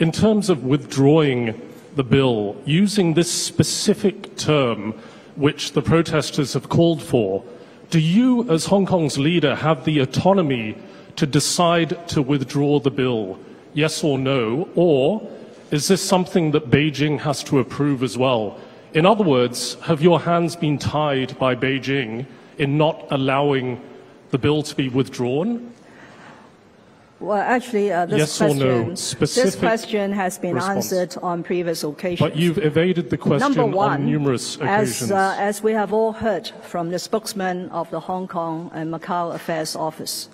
in terms of withdrawing the bill, using this specific term which the protesters have called for, do you, as Hong Kong's leader, have the autonomy to decide to withdraw the bill, yes or no, or is this something that Beijing has to approve as well? In other words, have your hands been tied by Beijing in not allowing the bill to be withdrawn? Well, actually, this question has been answered on previous occasions. But you've evaded the question on numerous occasions. As we have all heard from the spokesman of the Hong Kong and Macau Affairs Office,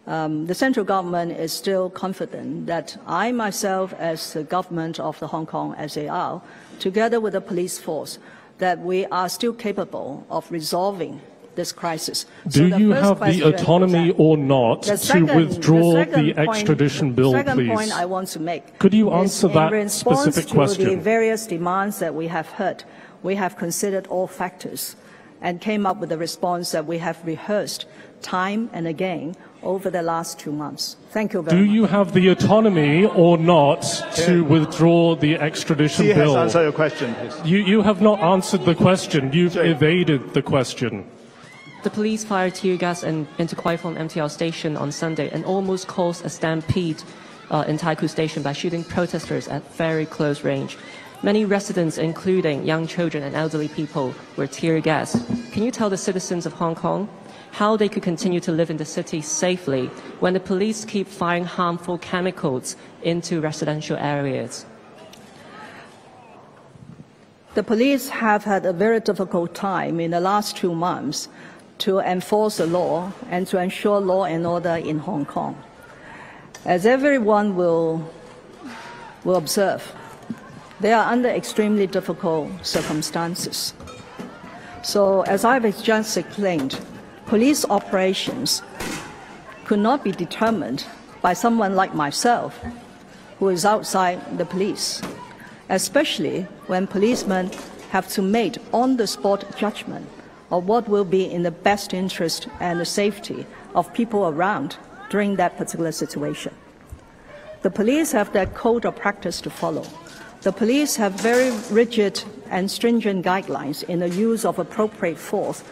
the central government is still confident that I myself, as the government of the Hong Kong SAR, together with the police force, that we are still capable of resolving this crisis. Do you have the autonomy or not to withdraw the extradition bill, please? The second point I want to make. Could you answer that specific question? In response to the various demands that we have heard, we have considered all factors and came up with a response that we have rehearsed time and again over the last 2 months. Thank you very much. Do you have the autonomy or not to withdraw the extradition bill? Please answer your question, please. You have not answered the question. You've evaded the question. The police fired tear gas into Kwai Fong MTR station on Sunday and almost caused a stampede in Taikoo Station by shooting protesters at very close range. Many residents, including young children and elderly people, were tear gassed. Can you tell the citizens of Hong Kong how they could continue to live in the city safely when the police keep firing harmful chemicals into residential areas? The police have had a very difficult time in the last 2 months to enforce the law and to ensure law and order in Hong Kong. As everyone will observe, they are under extremely difficult circumstances. So, as I've just explained, police operations could not be determined by someone like myself, who is outside the police, especially when policemen have to make on-the-spot judgment of what will be in the best interest and the safety of people around during that particular situation. The police have their code of practice to follow. The police have very rigid and stringent guidelines in the use of appropriate force,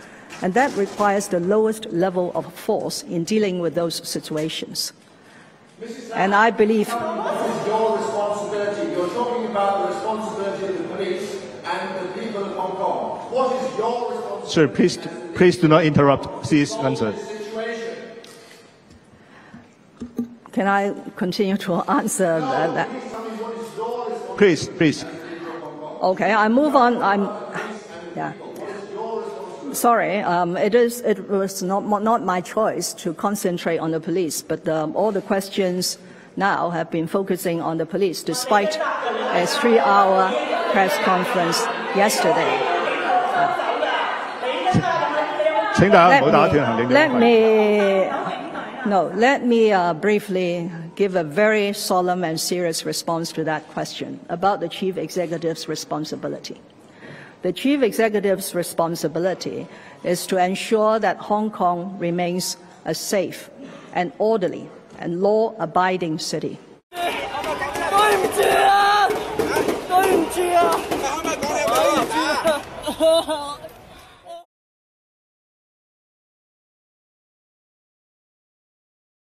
and that requires the lowest level of force in dealing with those situations. And I believe... What is your responsibility? You're talking about the responsibility of the police and the people of Hong Kong. What is your responsibility? Sir, please do not interrupt. Please answer. Can I continue to answer that? Please. Okay, I move on. Sorry, it was not my choice to concentrate on the police, but all the questions now have been focusing on the police, despite a 3-hour press conference yesterday. Let me briefly give a very solemn and serious response to that question about the Chief Executive's responsibility. The Chief Executive's responsibility is to ensure that Hong Kong remains a safe and orderly and law-abiding city.